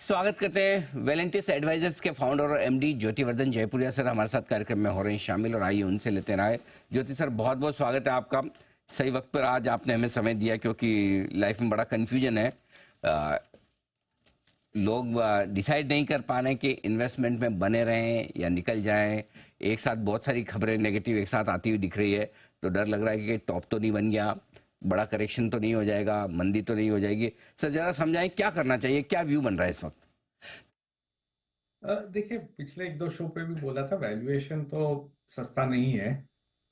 स्वागत करते हैं वेलेंटिस एडवाइजर्स के फाउंडर और एमडी ज्योतिवर्धन जयपुरिया सर हमारे साथ कार्यक्रम में हो रहे हैं शामिल और आइए उनसे लेते हैं राय। ज्योति सर बहुत बहुत स्वागत है आपका। सही वक्त पर आज आपने हमें समय दिया क्योंकि लाइफ में बड़ा कन्फ्यूजन है। लोग डिसाइड नहीं कर पा रहे कि इन्वेस्टमेंट में बने रहें या निकल जाएं। एक साथ बहुत सारी खबरें नेगेटिव एक साथ आती हुई दिख रही है, तो डर लग रहा है कि टॉप तो नहीं बन गया, बड़ा करेक्शन तो नहीं हो जाएगा, मंदी तो नहीं हो जाएगी। सर जरा समझाएं क्या करना चाहिए, क्या व्यू बन रहा है इस वक्त? देखिए, पिछले एक दो शो पे भी बोला था वैल्यूएशन तो सस्ता नहीं है,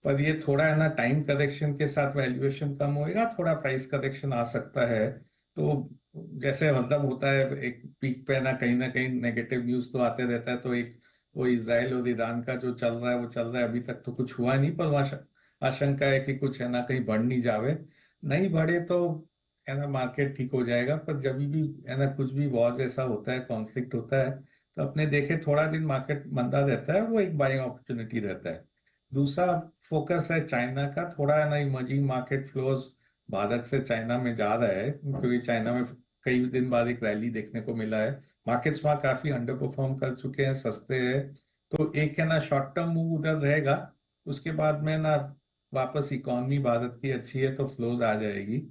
पर ये थोड़ा है ना, टाइम करेक्शन के साथ वैल्यूएशन कम होएगा, थोड़ा प्राइस करेक्शन आ सकता है। तो जैसे मतलब होता है, एक पीक पे ना कहीं नेगेटिव न्यूज तो आते रहता है। तो एक वो इजराइल और ईरान का जो चल रहा है वो चल रहा है, अभी तक तो कुछ हुआ नहीं, पर वहाँ आशंका है कि कुछ है ना कहीं बढ़ नहीं जावे। नहीं बढ़े तो है ना मार्केट ठीक हो जाएगा। पर जब भी है ना कुछ भी वॉर जैसा होता है, कॉन्फ्लिक्ट होता है, तो अपने देखे थोड़ा दिन मार्केट मंदा रहता है, वो एक बाइंग अपॉर्चुनिटी रहता है। दूसरा फोकस है चाइना का, थोड़ा है ना इमर्जिंग मार्केट फ्लोज भारत से चाइना में जा रहा है, क्योंकि चाइना में कई दिन बाद एक रैली देखने को मिला है। मार्केट्स वहाँ काफी अंडर परफॉर्म कर चुके हैं, सस्ते हैं। तो एक है ना शॉर्ट टर्म मूव उधर रहेगा। उसके बाद में ना वापस इकोनॉमी भारत की अच्छी है तो फ्लोज आ जाएगी।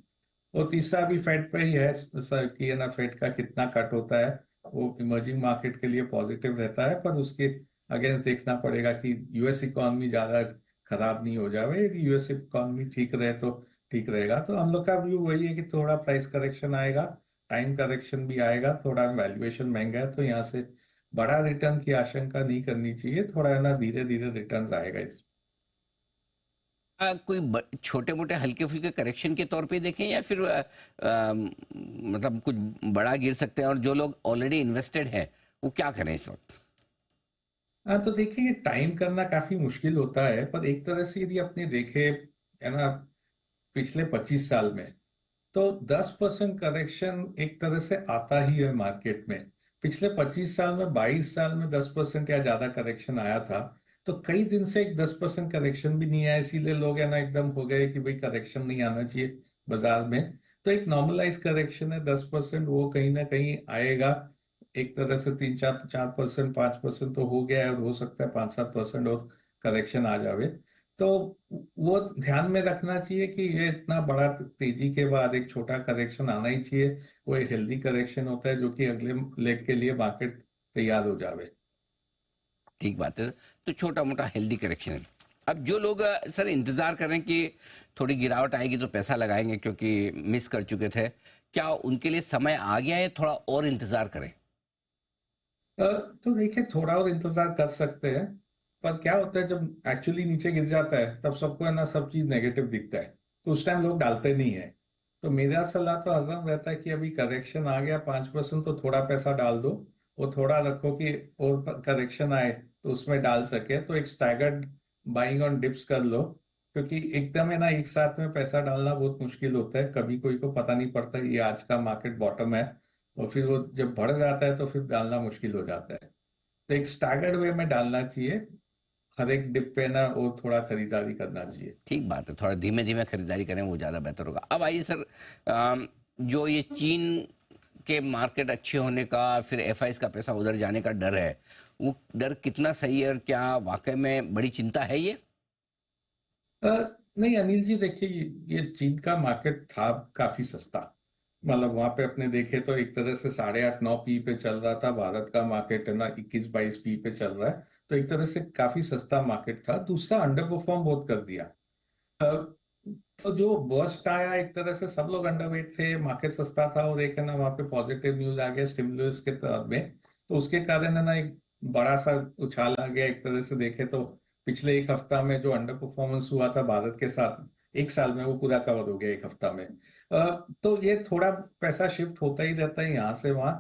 और तीसरा भी फेड पे ही है सर कि है ना फेड का कितना कट होता है, वो इमर्जिंग मार्केट के लिए पॉजिटिव रहता है। पर उसके अगेंस्ट देखना पड़ेगा कि यूएस इकोनॉमी ज्यादा खराब नहीं हो जाए। यदि यूएस इकोनॉमी ठीक रहे तो ठीक रहेगा। तो हम लोग का व्यू वही है कि थोड़ा प्राइस करेक्शन आएगा, टाइम करेक्शन भी आएगा, थोड़ा वैल्यूएशन महंगा है, तो यहाँ से बड़ा रिटर्न की आशंका नहीं करनी चाहिए। थोड़ा है ना धीरे धीरे रिटर्न आएगा इस। कोई छोटे मोटे हल्के फुल्के करेक्शन के तौर पे देखें या फिर मतलब कुछ बड़ा गिर सकते हैं, और जो लोग ऑलरेडी इन्वेस्टेड हैं वो क्या करें इस वक्त? हाँ, तो देखिए, ये टाइम करना काफी मुश्किल होता है, पर एक तरह से यदि अपने देखे है ना पिछले 25 साल में, तो 10% करेक्शन एक तरह से आता ही है मार्केट में। पिछले 25 साल में 22 साल में 10% या ज्यादा करेक्शन आया था। तो कई दिन से एक 10% करेक्शन भी नहीं आया, इसीलिए लोग है ना एकदम हो गए कि भाई करेक्शन नहीं आना चाहिए बाजार में। तो एक नॉर्मलाइज करेक्शन है 10%, वो कहीं ना कहीं आएगा। एक तरह से 3 4 4%, 5% तो हो गया है, और हो सकता है 5 7% और करेक्शन आ जावे। तो वो ध्यान में रखना चाहिए कि ये इतना बड़ा तेजी के बाद एक छोटा करेक्शन आना ही चाहिए। वो एक हेल्दी करेक्शन होता है जो कि अगले लेग के लिए मार्केट तैयार हो जावे। ठीक बात है। तो छोटा मोटा हेल्दी करेक्शन है। अब जो लोग सर इंतजार कर रहे हैं कि थोड़ी गिरावट आएगी तो पैसा लगाएंगे क्योंकि मिस कर चुके थे, क्या उनके लिए समय आ गया है थोड़ा और इंतजार करें? तो देखिए, थोड़ा और इंतजार कर सकते हैं। पर क्या होता है, जब एक्चुअली नीचे गिर जाता है तब सबको है ना सब चीज नेगेटिव दिखता है, तो उस टाइम लोग डालते नहीं है। तो मेरा सलाह तो हरदम रहता है कि अभी करेक्शन आ गया 5%, तो थोड़ा पैसा डाल दो। वो थोड़ा रखो कि और करेक्शन आए तो उसमें डाल सके। तो एक स्टैगर्ड बाइंग ऑन डिप्स कर लो, क्योंकि एकदम है ना एक साथ में पैसा डालना बहुत मुश्किल होता है। कभी कोई को पता नहीं पड़ता ये आज का मार्केट बॉटम है, और फिर वो जब बढ़ जाता है तो फिर डालना मुश्किल हो जाता है। तो एक स्टैगर्ड वे में डालना चाहिए, हर एक डिप पे ना, और थोड़ा खरीदारी करना चाहिए। ठीक बात है, थोड़ा धीमे धीमे खरीदारी करें वो ज़्यादा बेहतर होगा। अब आइए सर, जो ये चीन के मार्केट अच्छे होने का, फिर एफआईज का पैसा उधर जाने का डर है, वो डर कितना सही है और क्या वाकई में बड़ी चिंता है ये? अ, नहीं अनिल जी, देखिए, ये चीन का मार्केट था काफी सस्ता। मतलब वहां पे अपने देखे तो एक तरह से 8.5 9 पी पे चल रहा था। भारत का मार्केट है ना 21 22 पी पे चल रहा है। तो एक तरह से काफी सस्ता मार्केट था। दूसरा, अंडर परफॉर्म बहुत कर दिया। तो जो बर्स्ट आया, एक तरह से सब लोग अंडरवेट थे, मार्केट सस्ता था, और एक है ना वहां पे पॉजिटिव न्यूज आ गया स्टिमुलस के तरफ में। तो उसके कारण है ना एक बड़ा सा उछाल आ गया। एक तरह से देखे तो पिछले एक हफ्ता में जो अंडर परफॉर्मेंस हुआ था भारत के साथ, एक साल में वो पूरा कवर हो गया एक हफ्ता में। तो ये थोड़ा पैसा शिफ्ट होता ही रहता है यहाँ से वहां।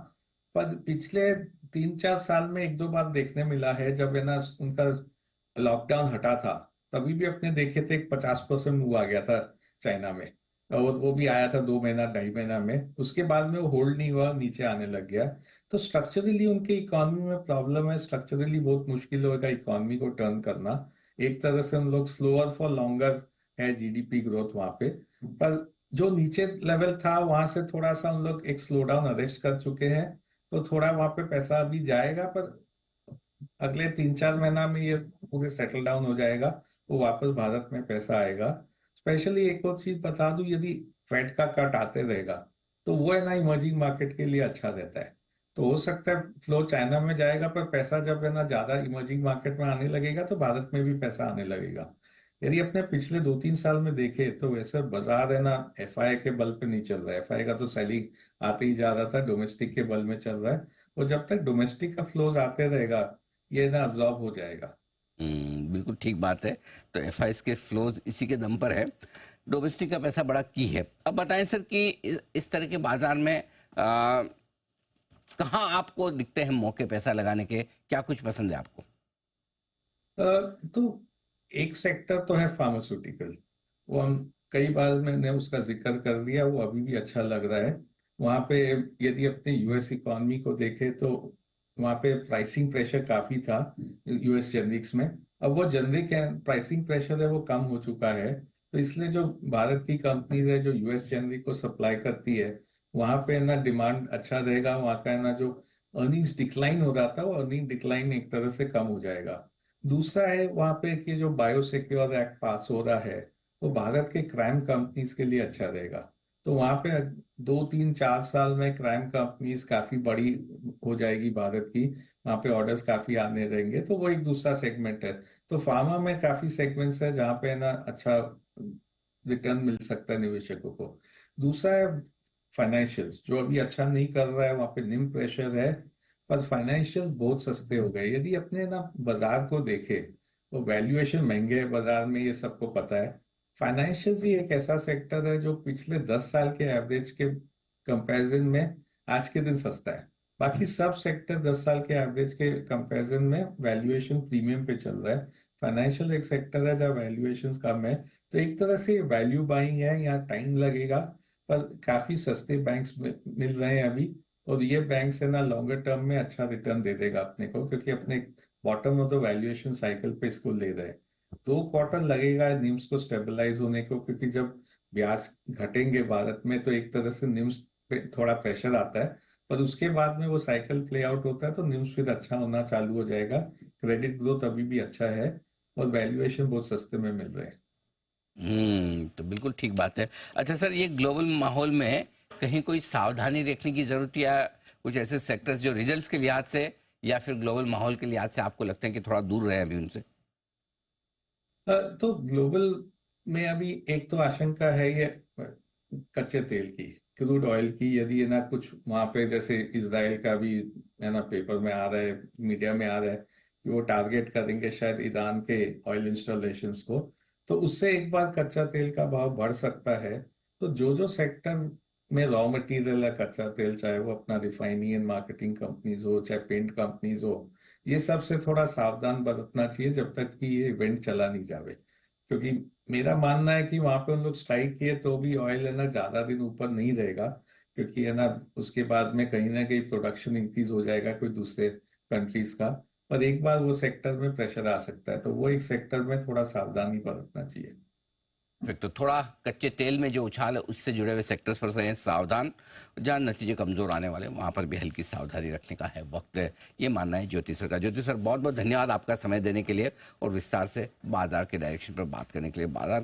पर पिछले 3 4 साल में एक दो बार देखने मिला है, जब है ना उनका लॉकडाउन हटा था, तभी भी अपने देखे थे 50% मूव आ गया था चाइना में। और वो भी आया था 2 महीना 2.5 महीना में, उसके बाद में वो होल्ड नहीं हुआ, नीचे आने लग गया। तो स्ट्रक्चरली उनके इकोनॉमी में प्रॉब्लम है। स्ट्रक्चरली बहुत मुश्किल होगा इकोनॉमी को टर्न करना। एक तरह से हम लोग स्लोअर फॉर लॉन्गर है जीडीपी ग्रोथ वहां पे। पर जो नीचे लेवल था वहां से थोड़ा सा हम लोग एक स्लो डाउन अरेस्ट कर चुके हैं। तो थोड़ा वहां पे पैसा अभी जाएगा, पर अगले 3-4 महीना में ये पूरे सेटल डाउन हो जाएगा, वो वापस भारत में पैसा आएगा। स्पेशली एक और चीज बता दूं, यदि फेड का कट आते रहेगा तो वो है ना इमर्जिंग मार्केट के लिए अच्छा रहता है। तो हो सकता है फ्लो चाइना में जाएगा, पर पैसा जब है ना ज्यादा इमर्जिंग मार्केट में आने लगेगा तो भारत में भी पैसा आने लगेगा। यदि अपने पिछले 2-3 साल में देखे तो वैसे बाजार है ना एफआई के बल पे नहीं चल रहा है। एफआई का तो सेलिंग आते ही जा रहा था, डोमेस्टिक के बल में चल रहा है। और जब तक डोमेस्टिक का फ्लोज आते रहेगा ये ना अब्जॉर्ब हो जाएगा। बिल्कुल ठीक बात है। तो एफआईएस के फ्लोज इसी के दम पर है, डोमेस्टिक का पैसा बड़ा की है। अब बताएं सर कि इस तरह के बाजार में कहाँ आपको दिखते हैं मौके पैसा लगाने के, क्या कुछ पसंद है आपको? तो एक सेक्टर तो है फार्मास्यूटिकल। वो हम कई बार मैंने उसका जिक्र कर दिया, वो अभी भी अच्छा लग रहा है। वहां पे यदि अपने यूएस इकोनॉमी को देखें तो वहां पे प्राइसिंग प्रेशर काफी था यूएस जेनरिक्स में। अब वो जेनरिक प्राइसिंग प्रेशर है वो कम हो चुका है। तो इसलिए जो भारत की कंपनीज है जो यूएस जेनरिक को सप्लाई करती है, वहां पे ना डिमांड अच्छा रहेगा। वहां का ना जो अर्निंग्स डिक्लाइन हो रहा था वो अर्निंग डिक्लाइन एक तरह से कम हो जाएगा। दूसरा है वहां पे कि जो बायोसिक्योर एक्ट पास हो रहा है वो भारत के क्राइम कंपनीज के लिए अच्छा रहेगा। तो वहां पे 2-3-4 साल में क्राइम कंपनीज काफी बड़ी हो जाएगी भारत की। वहां पे ऑर्डर्स काफी आने रहेंगे, तो वो एक दूसरा सेगमेंट है। तो फार्मा में काफी सेगमेंट्स है जहाँ पे ना अच्छा रिटर्न मिल सकता है निवेशकों को। दूसरा है फाइनेंशियल्स, जो अभी अच्छा नहीं कर रहा है, वहां पे निम प्रेशर है। पर फाइनेंशियल बहुत सस्ते हो गए। यदि अपने ना बाजार को देखे तो वैल्यूएशन महंगे है बाजार में, ये सबको पता है। फाइनेंशियल ही एक ऐसा सेक्टर है जो पिछले 10 साल के एवरेज के कंपैरिजन में आज के दिन सस्ता है। बाकी सब सेक्टर 10 साल के एवरेज के कंपैरिजन में वैल्यूएशन प्रीमियम पे चल रहा है। फाइनेंशियल एक सेक्टर है जहाँ वैल्यूएशन कम है। तो एक तरह से वैल्यू बाइंग है, यहाँ टाइम लगेगा, पर काफी सस्ते बैंक्स मिल रहे हैं अभी। और ये बैंक से ना लॉन्गर टर्म में अच्छा रिटर्न दे देगा अपने को, क्योंकि अपने bottom of the valuation cycle पे इसको ले रहे हैं। 2 क्वार्टर लगेगा निम्स को स्टेबलाइज होने को, क्योंकि जब ब्याज घटेंगे भारत में तो एक तरह से निम्स पे थोड़ा प्रेशर आता है। पर उसके बाद में वो साइकिल प्ले आउट होता है तो निम्स फिर अच्छा होना चालू हो जाएगा। क्रेडिट ग्रोथ अभी भी अच्छा है और वैल्यूएशन बहुत सस्ते में मिल रहे हैं। तो बिल्कुल ठीक बात है। अच्छा सर, ये ग्लोबल माहौल में कहीं कोई सावधानी रखने की जरूरत, या कुछ ऐसे सेक्टर्स जो रिजल्ट्स के लिहाज से या फिर ग्लोबल माहौल के लिहाज से आपको लगते हैं कि थोड़ा दूर रहे अभी उनसे? तो ग्लोबल में अभी एक तो आशंका है ये कच्चे तेल की, क्रूड ऑयल की। यदि है ना कुछ वहां पे जैसे इसराइल का भी है ना पेपर में आ रहा है, मीडिया में आ रहा है कि वो टारगेट करेंगे शायद ईरान के ऑयल इंस्टॉलेशंस को, तो उससे एक बार कच्चा तेल का भाव बढ़ सकता है। तो जो जो सेक्टर में रॉ मटेरियल है कच्चा तेल, चाहे वो अपना रिफाइनिंग एंड मार्केटिंग कंपनीज हो चाहे पेंट कंपनीज हो, ये सब से थोड़ा सावधान बरतना चाहिए जब तक कि ये इवेंट चला नहीं जावे। क्योंकि मेरा मानना है कि वहां पे उन लोग स्ट्राइक किए तो भी ऑयल है ना ज्यादा दिन ऊपर नहीं रहेगा, क्योंकि है ना उसके बाद में कहीं ना कहीं प्रोडक्शन इंक्रीज हो जाएगा कोई दूसरे कंट्रीज का। पर एक बार वो सेक्टर में प्रेशर आ सकता है, तो वो एक सेक्टर में थोड़ा सावधानी बरतना चाहिए। फिर तो थोड़ा कच्चे तेल में जो उछाल है उससे जुड़े हुए सेक्टर्स पर से सावधान, जहाँ नतीजे कमजोर आने वाले वहां पर भी हल्की सावधानी रखने का है वक्त है, ये मानना है ज्योति सर का। ज्योति सर, बहुत बहुत धन्यवाद आपका समय देने के लिए और विस्तार से बाजार के डायरेक्शन पर बात करने के लिए। बाजार